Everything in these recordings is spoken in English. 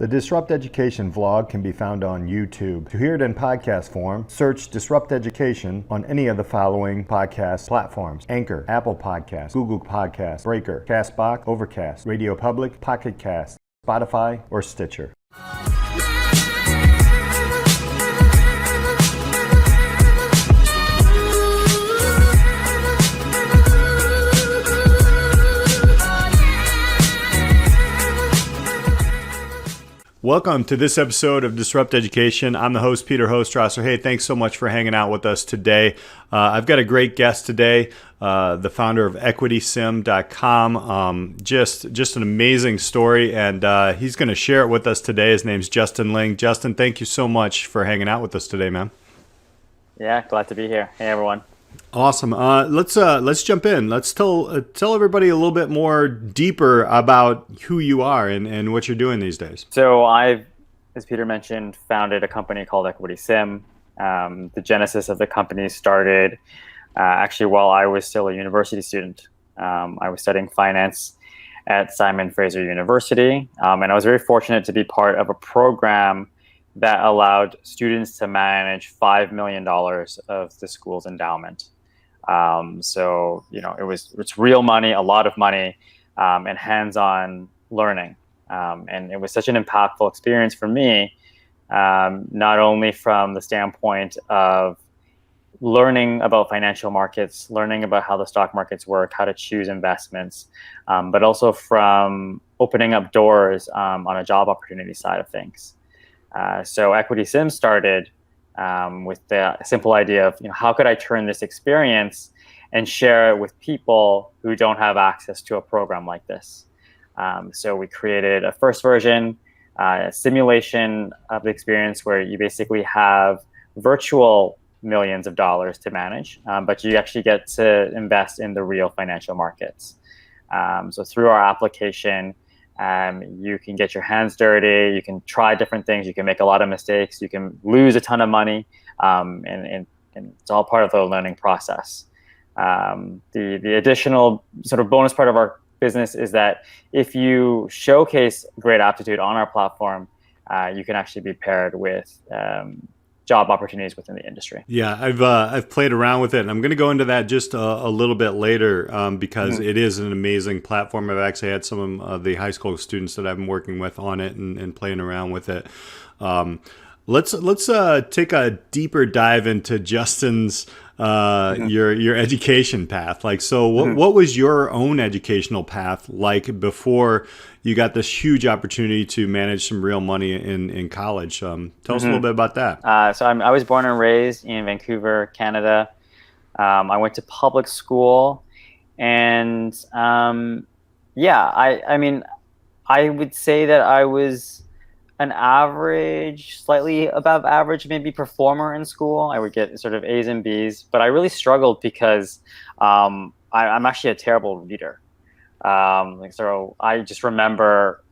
The Disrupt Education vlog can be found on YouTube. To hear it in podcast form, search Disrupt Education on any of the following podcast platforms: Anchor, Apple Podcasts, Google Podcasts, Breaker, Castbox, Overcast, Radio Public, Pocket Cast, Spotify, or Stitcher. Welcome to this episode of Disrupt Education. I'm the host, Peter Hostrasser. Hey, thanks so much for hanging out with us today. I've got a great guest today, the founder of EquitySim.com. Just an amazing story, and he's going to share it with us today. His name's Justin Ling. Justin, thank you so much for hanging out with us today, man. Yeah, glad to be here. Hey, everyone. Awesome. Let's jump in. Let's tell everybody a little bit more deeper about who you are and what you're doing these days. So I've, as Peter mentioned, founded a company called EquitySim. The genesis of the company started actually while I was still a university student. I was studying finance at Simon Fraser University, and I was very fortunate to be part of a program that allowed students to manage $5 million of the school's endowment. So, it's real money, a lot of money, and hands-on learning. And it was such an impactful experience for me, not only from the standpoint of learning about financial markets, learning about how the stock markets work, how to choose investments, but also from opening up doors on a job opportunity side of things. So EquitySim started with the simple idea of, how could I turn this experience and share it with people who don't have access to a program like this? So we created a first version, a simulation of the experience where you basically have virtual millions of dollars to manage, but you actually get to invest in the real financial markets. So through our application, you can get your hands dirty, you can try different things, you can make a lot of mistakes, you can lose a ton of money, and it's all part of the learning process. The additional sort of bonus part of our business is that if you showcase great aptitude on our platform, you can actually be paired with job opportunities within the industry. Yeah, I've played around with it, and I'm going to go into that just a little bit later because it is an amazing platform. I've actually had some of the high school students that I've been working with on it and playing around with it. Let's take a deeper dive into Justin's your education path. What was your own educational path like before you got this huge opportunity to manage some real money in college? Tell us a little bit about that. So I was born and raised in Vancouver, Canada. I went to public school, and I would say that I was an average, slightly above average, maybe performer in school. I would get sort of A's and B's, but I really struggled because I'm actually a terrible reader. So I just remember,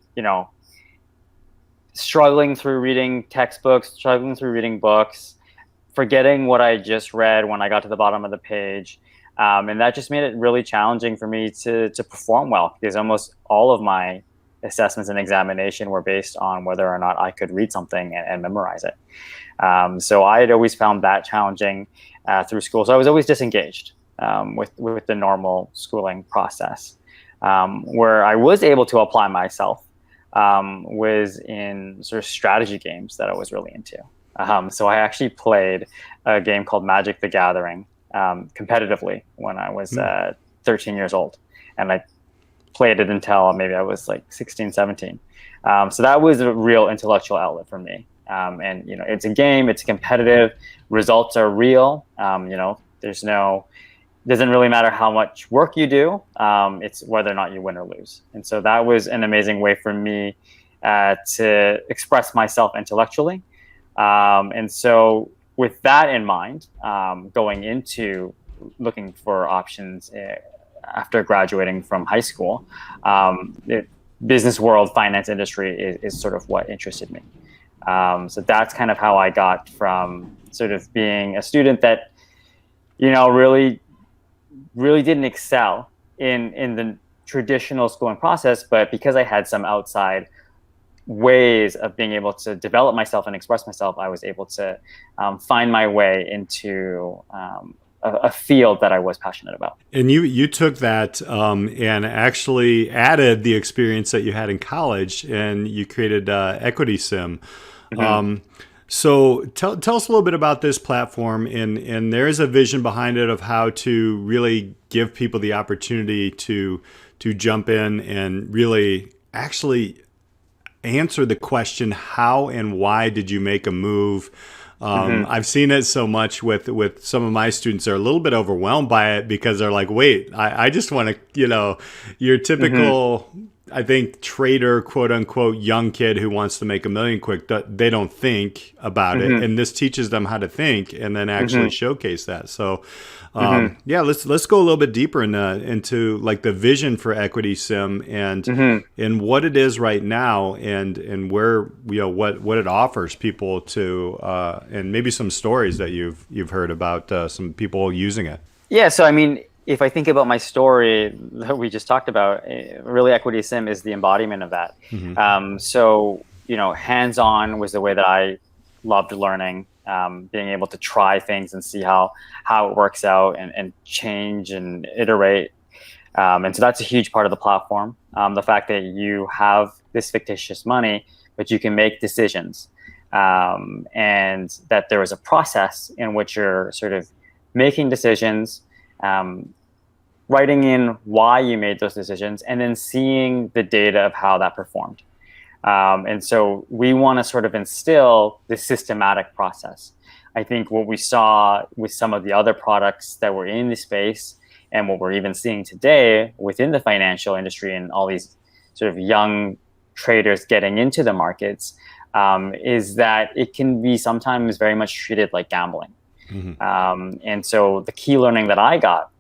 struggling through reading textbooks, struggling through reading books, forgetting what I just read when I got to the bottom of the page. And that just made it really challenging for me to perform well, because almost all of my assessments and examination were based on whether or not I could read something and memorize it. So I had always found that challenging through school. So I was always disengaged with the normal schooling process. Where I was able to apply myself was in sort of strategy games that I was really into. So I actually played a game called Magic the Gathering competitively when I was 13 years old. And I played it until maybe I was like 16, 17. So that was a real intellectual outlet for me. And, it's a game, it's competitive, results are real. Doesn't really matter how much work you do. It's whether or not you win or lose. And so that was an amazing way for me to express myself intellectually. And so with that in mind, going into looking for options after graduating from high school, the business world, finance industry is sort of what interested me. So that's kind of how I got from sort of being a student that, really didn't excel in the traditional schooling process, but because I had some outside ways of being able to develop myself and express myself, I was able to find my way into a field that I was passionate about. And you took that and actually added the experience that you had in college, and you created EquitySim. So tell us a little bit about this platform, and there is a vision behind it of how to really give people the opportunity to jump in and really actually answer the question, how and why did you make a move? I've seen it so much with some of my students. They're a little bit overwhelmed by it because they're like, wait, I just want to, your typical, I think, trader, quote unquote, young kid who wants to make $1 million quick, they don't think about it. And this teaches them how to think and then actually showcase that. So yeah, let's go a little bit deeper into like the vision for EquitySim and what it is right now, and where what it offers people to and maybe some stories that you've heard about some people using it. Yeah, so I mean, if I think about my story that we just talked about, really EquitySim is the embodiment of that. So hands-on was the way that I loved learning. Being able to try things and see how it works out and change and iterate. And so that's a huge part of the platform. The fact that you have this fictitious money, but you can make decisions, and that there is a process in which you're sort of making decisions, writing in why you made those decisions, and then seeing the data of how that performed. And so we want to sort of instill this systematic process. I think what we saw with some of the other products that were in the space, and what we're even seeing today within the financial industry and all these sort of young traders getting into the markets, is that it can be sometimes very much treated like gambling. And so the key learning that I got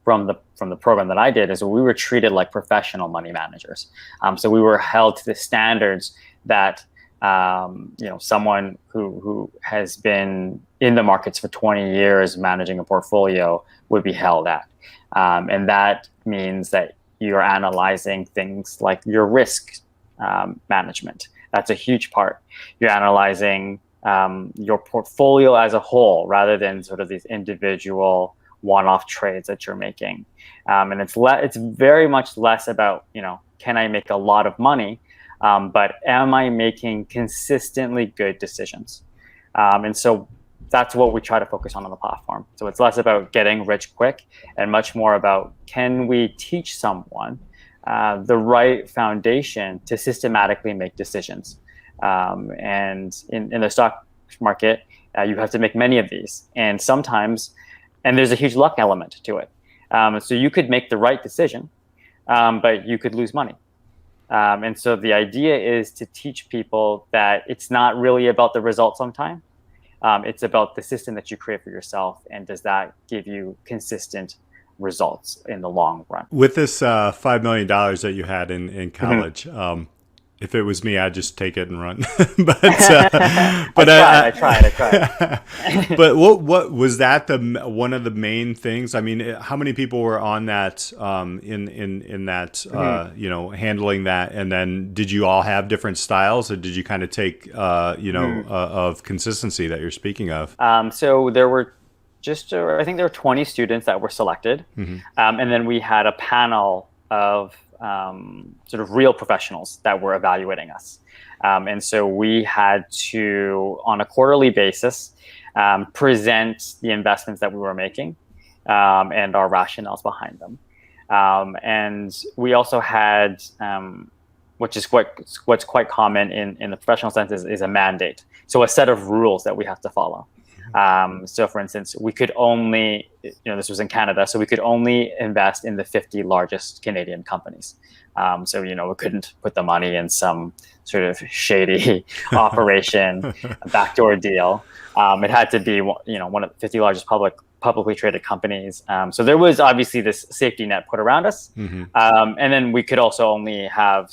from the program that I did is we were treated like professional money managers. So we were held to the standards that someone who has been in the markets for 20 years managing a portfolio would be held at. And that means that you're analyzing things like your risk management. That's a huge part. You're analyzing your portfolio as a whole rather than sort of these individual one-off trades that you're making. And it's very much less about, can I make a lot of money, but am I making consistently good decisions? And so that's what we try to focus on the platform. So it's less about getting rich quick and much more about, can we teach someone the right foundation to systematically make decisions? And in the stock market, you have to make many of these. And sometimes, and there's a huge luck element to it. So you could make the right decision, but you could lose money. And so the idea is to teach people that it's not really about the result sometimes. It's about the system that you create for yourself, and does that give you consistent results in the long run. With this $5 million that you had in college, if it was me, I'd just take it and run. but I tried. But what was that one of the main things? I mean, how many people were on that in that handling that? And then did you all have different styles, or did you kind of take of consistency that you're speaking of? So there were I think there were 20 students that were selected, and then we had a panel of sort of real professionals that were evaluating us. And so we had to, on a quarterly basis, present the investments that we were making and our rationales behind them. And we also had, which is what's quite common in the professional sense, is a mandate. So a set of rules that we have to follow. So for instance, we could only, this was in Canada, so we could only invest in the 50 largest Canadian companies. So, we couldn't put the money in some sort of shady operation, a backdoor deal. It had to be, one of the 50 largest publicly traded companies. So there was obviously this safety net put around us. And then we could also only have,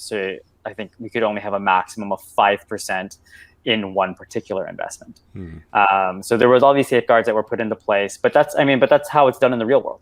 I think we could only have a maximum of 5% in one particular investment. So there was all these safeguards that were put into place, but that's how it's done in the real world.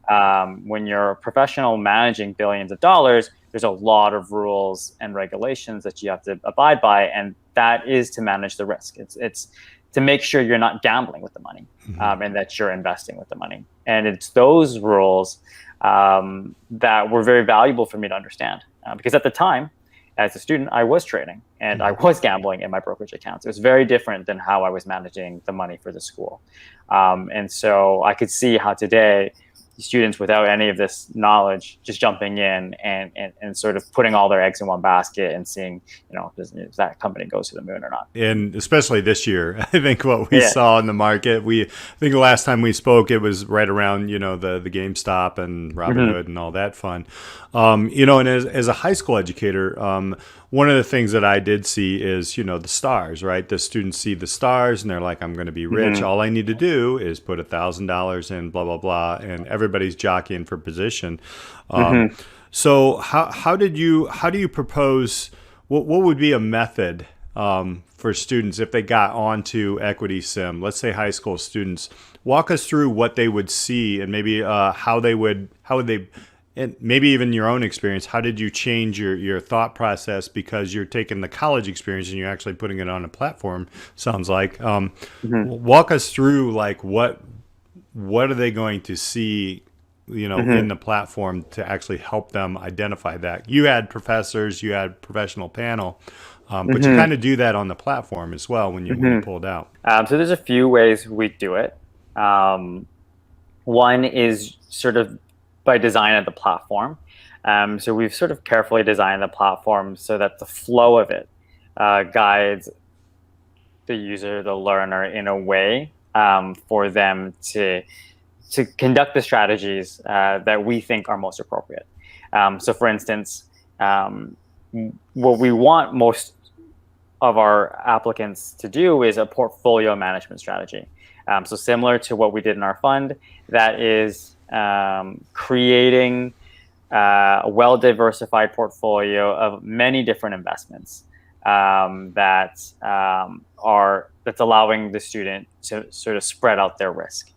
When you're a professional managing billions of dollars, there's a lot of rules and regulations that you have to abide by, and that is to manage the risk. It's to make sure you're not gambling with the money, and that you're investing with the money. And it's those rules that were very valuable for me to understand, because at the time, as a student, I was trading and I was gambling in my brokerage accounts. It was very different than how I was managing the money for the school. And so I could see how today students without any of this knowledge just jumping in and sort of putting all their eggs in one basket and seeing, does that company goes to the moon or not. And especially this year, I think what we saw in the market, I think the last time we spoke, it was right around, the GameStop and Robinhood and all that fun. And as a high school educator, one of the things that I did see is, the stars, right? The students see the stars and they're like, I'm going to be rich. All I need to do is put $1,000 in, blah, blah, blah. And everybody's jockeying for position. So how do you propose, what would be a method for students if they got onto EquitySim, let's say high school students? Walk us through what they would see and maybe how would they, and maybe even your own experience. How did you change your thought process because you're taking the college experience and you're actually putting it on a platform? Sounds like. Walk us through like what are they going to see, in the platform to actually help them identify that? You had professors, you had professional panel, but you kind of do that on the platform as well when you pulled out. So there's a few ways we do it. One is sort of by design of the platform. So we've sort of carefully designed the platform so that the flow of it guides the user, the learner, in a way for them to conduct the strategies that we think are most appropriate. So for instance, what we want most of our applicants to do is a portfolio management strategy. So similar to what we did in our fund, that is creating a well-diversified portfolio of many different investments that's allowing the student to sort of spread out their risk.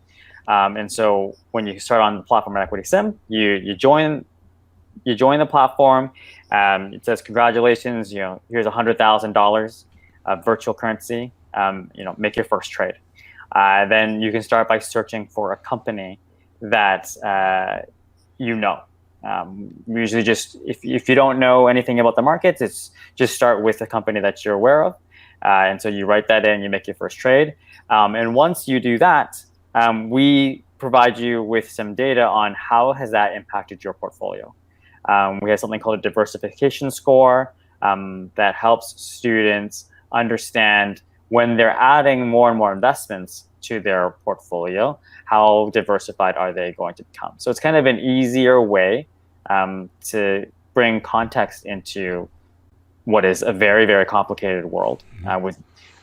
And so when you start on the platform at EquitySim, you join the platform. It says, congratulations, here's $100,000 of virtual currency. Make your first trade. Then you can start by searching for a company that usually just if you don't know anything about the markets, it's just start with a company that you're aware of. And so you write that in, you make your first trade. And once you do that, we provide you with some data on how has that impacted your portfolio. We have something called a diversification score that helps students understand when they're adding more and more investments to their portfolio, how diversified are they going to become? So it's kind of an easier way to bring context into what is a very, very complicated world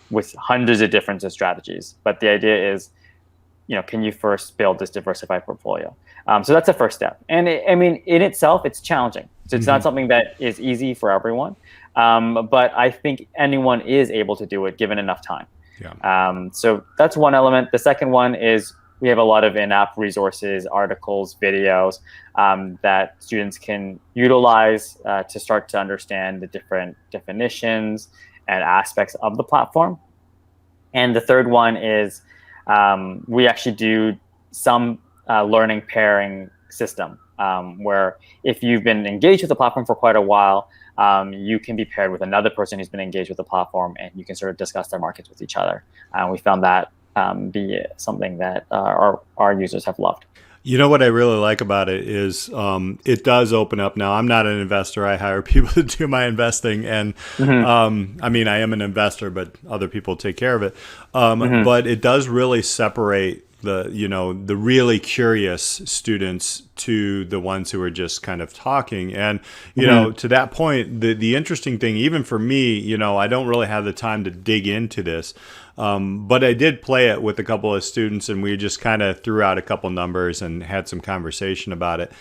with hundreds of different strategies. But the idea is, can you first build this diversified portfolio? So that's the first step. And in itself, it's challenging. So it's not something that is easy for everyone. But I think anyone is able to do it given enough time. Yeah. So that's one element. The second one is we have a lot of in-app resources, articles, videos that students can utilize to start to understand the different definitions and aspects of the platform. And the third one is we actually do some learning pairing system where if you've been engaged with the platform for quite a while, you can be paired with another person who's been engaged with the platform, and you can sort of discuss their markets with each other. We found that be something that our users have loved. What I really like about it is it does open up. Now, I'm not an investor. I hire people to do my investing. And I am an investor, but other people take care of it. But it does really separate the really curious students to the ones who are just kind of talking. And, you know, to that point, the interesting thing, even for me, you know, I don't really have the time to dig into this. But I did play it with a couple of students, and we just kind of threw out a couple numbers and had some conversation about it.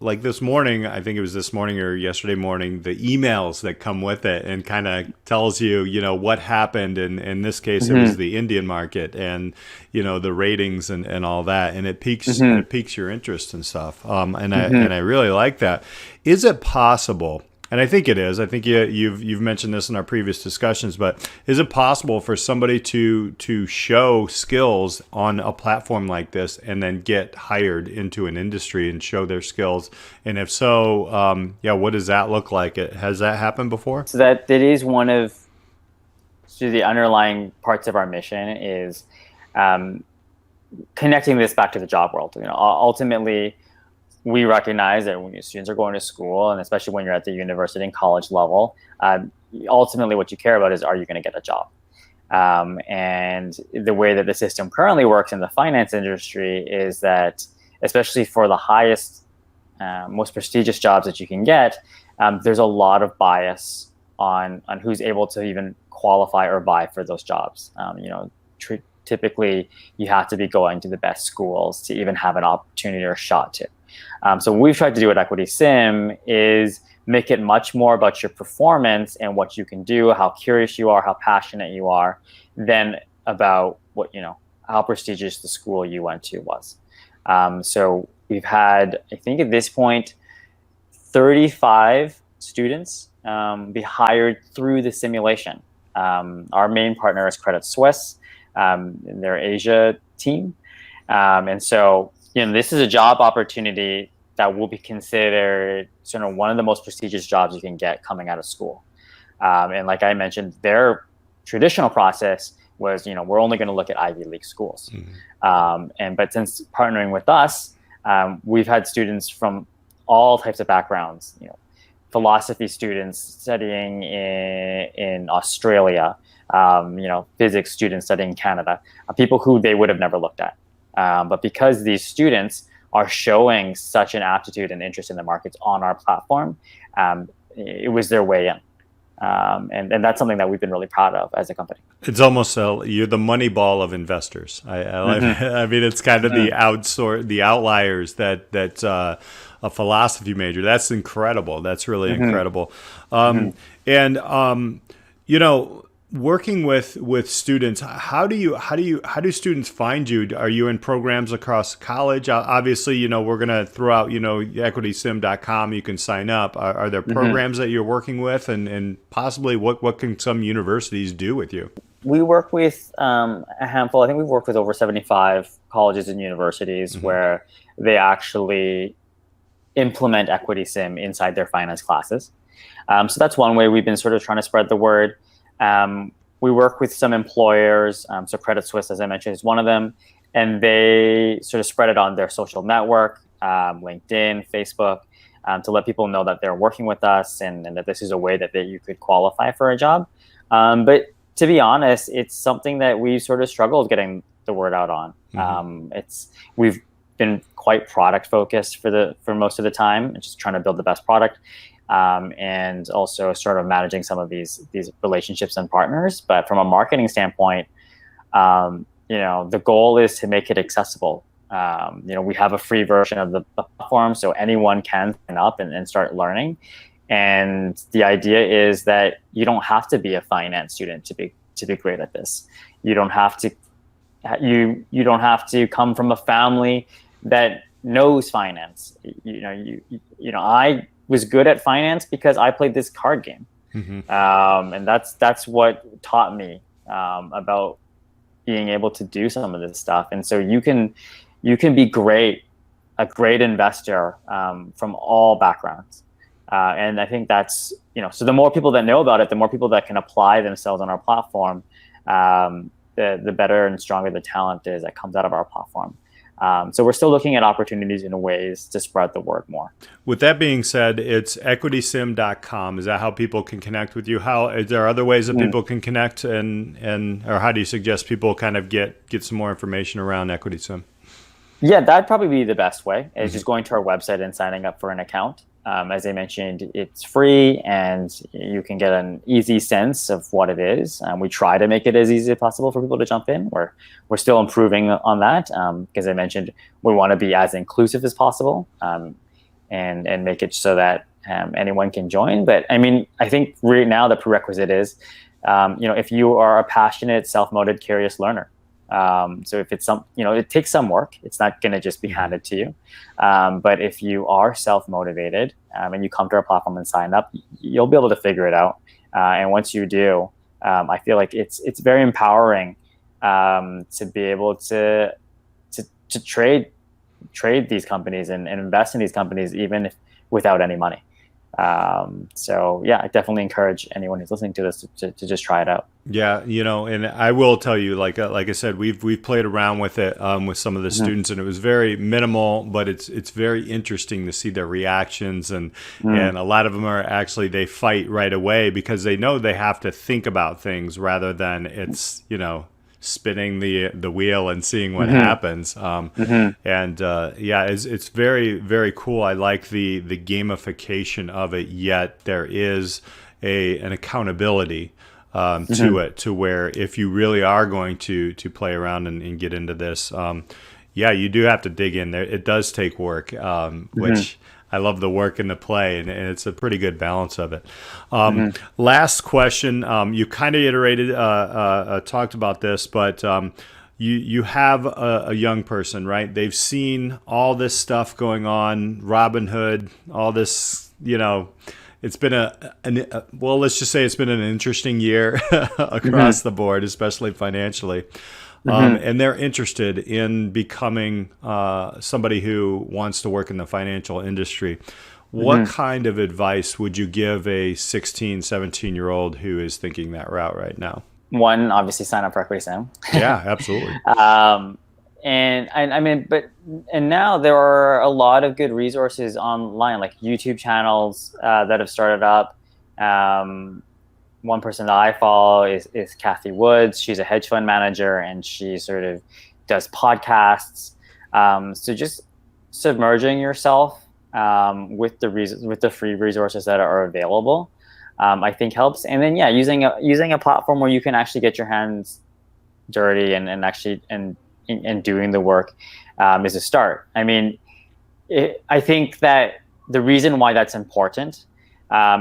Like this morning, I think it was this morning or yesterday morning, the emails that come with it and kind of tells you, you know, what happened. And in this case, it was the Indian market and, you know, the ratings and all that. And it piques your interest and stuff. And I really like that. Is it possible? And I think it is. I think you've mentioned this in our previous discussions, but is it possible for somebody to show skills on a platform like this and then get hired into an industry and show their skills? And if so, what does that look like? Has that happened before? So that is one of the underlying parts of our mission is connecting this back to the job world. You know, ultimately, we recognize that when your students are going to school, and especially when you're at the university and college level, ultimately what you care about is, are you going to get a job? And the way that the system currently works in the finance industry is that, especially for the highest, most prestigious jobs that you can get, there's a lot of bias on who's able to even qualify or vie for those jobs. You know, typically you have to be going to the best schools to even have an opportunity or shot to. So what we've tried to do at EquitySim is make it much more about your performance and what you can do, how curious you are, how passionate you are, than about what, you know, how prestigious the school you went to was. So we've had, I think at this point, 35 students be hired through the simulation. Our main partner is Credit Suisse, their Asia team. And so, you know, this is a job opportunity that will be considered sort of one of the most prestigious jobs you can get coming out of school. And like I mentioned, their traditional process was, you know, we're only going to look at Ivy League schools. But since partnering with us, we've had students from all types of backgrounds, you know, philosophy students studying in Australia, you know, physics students studying in Canada, people who they would have never looked at. But because these students are showing such an aptitude and interest in the markets on our platform, it was their way in. And that's something that we've been really proud of as a company. It's almost you're the money ball of investors. I mean, it's kind of the outliers that a philosophy major. That's incredible. That's really incredible. And you know, working with students, how do students find you? Are you in programs across college? Obviously, you know, we're going to throw out, you know, EquitySim.com. You can sign up. Are there programs that you're working with, and possibly what can some universities do with you? We work with a handful. I think we've worked with over 75 colleges and universities where they actually implement EquitySim inside their finance classes. So that's one way we've been sort of trying to spread the word. We work with some employers, so Credit Suisse, as I mentioned, is one of them, and they sort of spread it on their social network, LinkedIn, Facebook, to let people know that they're working with us and that this is a way that you could qualify for a job. But to be honest, it's something that we've sort of struggled getting the word out on. We've been quite product focused for most of the time, just trying to build the best product. And also sort of managing some of these relationships and partners. But from a marketing standpoint, you know, the goal is to make it accessible. You know, we have a free version of the platform, so anyone can sign up and start learning. And the idea is that you don't have to be a finance student to be great at this. You don't have to you don't have to come from a family that knows finance. You know, I was good at finance because I played this card game. And that's what taught me about being able to do some of this stuff. And so you can be a great investor from all backgrounds. And I think that's, you know, so the more people that know about it, the more people that can apply themselves on our platform, the better and stronger the talent is that comes out of our platform. So we're still looking at opportunities and ways to spread the word more. With that being said, it's EquitySim.com. Is that how people can connect with you? Is there other ways that people can connect, or how do you suggest people kind of get some more information around EquitySim? Yeah, that'd probably be the best way, is Mhm. just going to our website and signing up for an account. As I mentioned, it's free and you can get an easy sense of what it is. We try to make it as easy as possible for people to jump in. We're still improving on that because I mentioned we want to be as inclusive as possible, and make it so that anyone can join. But I mean, I think right now the prerequisite is, if you are a passionate, self-motivated, curious learner. So if it's it takes some work. It's not going to just be handed to you. But if you are self-motivated and you come to our platform and sign up, you'll be able to figure it out. And once you do, I feel like it's very empowering to be able to trade these companies and invest in these companies, even if without any money. So yeah, I definitely encourage anyone who's listening to this to just try it out. Yeah, and I will tell you, like I said, we've played around with it with some of the Mm-hmm. students, and it was very minimal, but it's very interesting to see their reactions, and Mm-hmm. a lot of them are actually, they fight right away because they know they have to think about things rather than it's spinning the wheel and seeing what happens. Mm-hmm. And yeah, it's very, very cool. I like the gamification of it. Yet there is an accountability to Mm-hmm. it, to where if you really are going to play around and get into this, yeah, you do have to dig in there. It does take work, Mm-hmm. which I love the work and the play, and it's a pretty good balance of it. Mm-hmm. Last question. You kind of iterated, talked about this, but you have a young person, right? They've seen all this stuff going on, Robinhood, all this, it's been well, let's just say it's been an interesting year across Mm-hmm. the board, especially financially. Mm-hmm. And they're interested in becoming somebody who wants to work in the financial industry. What Mm-hmm. kind of advice would you give a 16, 17-year-old who is thinking that route right now? One, obviously sign up for EquitySim. Yeah, absolutely. um, and I mean, and now there are a lot of good resources online, like YouTube channels that have started up. Um, One person that I follow is Kathy Woods. She's a hedge fund manager, and she sort of does podcasts. So just submerging yourself with the free resources that are available, I think helps. And then yeah, using a platform where you can actually get your hands dirty and doing the work is a start. I mean, I think that the reason why that's important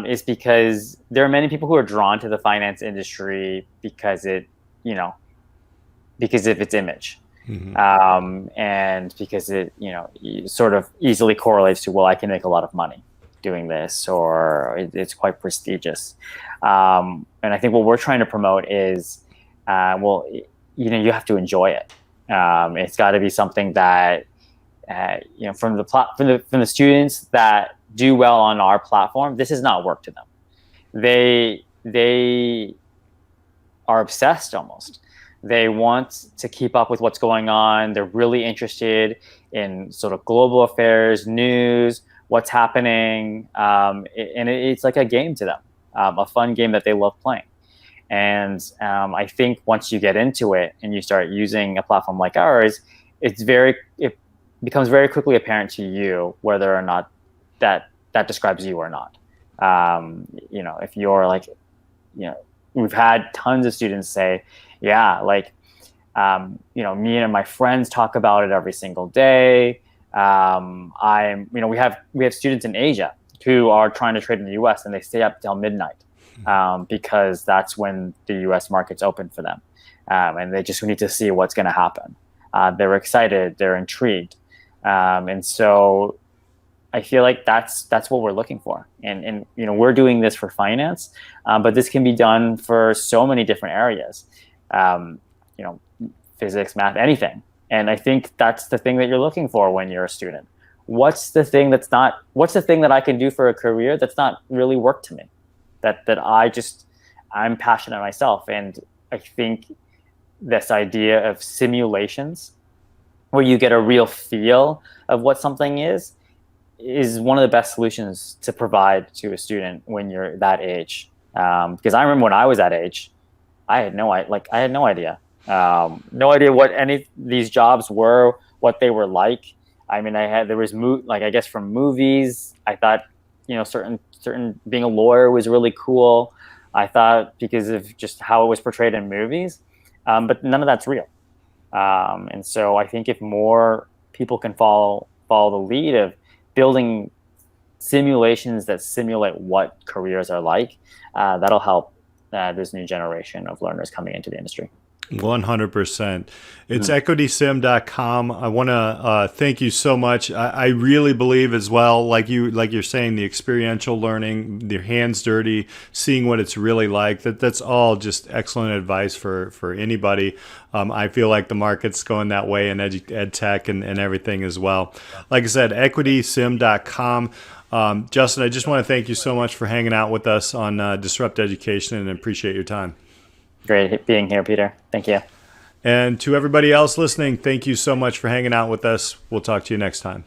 is because there are many people who are drawn to the finance industry because because of its image, Hmm. and because it sort of easily correlates to, well, I can make a lot of money doing this, or it's quite prestigious. And I think what we're trying to promote is, well, you have to enjoy it. It's got to be something that from the students that do well on our platform, this is not work to them. They are obsessed almost. They want to keep up with what's going on. They're really interested in sort of global affairs, news, what's happening, and it's like a game to them, a fun game that they love playing. And I think once you get into it and you start using a platform like ours, it becomes very quickly apparent to you whether or not that describes you or not. If you're like, we've had tons of students say, yeah, like, me and my friends talk about it every single day. We have students in Asia who are trying to trade in the U.S. and they stay up till midnight because that's when the U.S. market's open for them, and they just need to see what's going to happen. They're excited, they're intrigued, and so I feel like that's what we're looking for. And we're doing this for finance, but this can be done for so many different areas, um, physics, math, anything. And I think that's the thing that you're looking for when you're a student. What's the thing that I can do for a career that's not really work to me, that I'm passionate myself. And I think this idea of simulations where you get a real feel of what something is one of the best solutions to provide to a student when you're that age. Because I remember when I was that age, I had no idea. No idea what any of these jobs were, what they were like. I mean, there was like, I guess from movies, I thought, certain being a lawyer was really cool. I thought because of just how it was portrayed in movies, but none of that's real. And so I think if more people can follow the lead of building simulations that simulate what careers are like, that'll help this new generation of learners coming into the industry. 100%. It's EquitySim.com. I want to thank you so much. I really believe as well, like you're saying, the experiential learning, your hands dirty, seeing what it's really like. That's all just excellent advice for anybody. I feel like the market's going that way in ed tech and everything as well. Like I said, EquitySim.com. Justin, I just want to thank you so much for hanging out with us on Disrupt Education, and appreciate your time. Great being here, Peter. Thank you. And to everybody else listening, thank you so much for hanging out with us. We'll talk to you next time.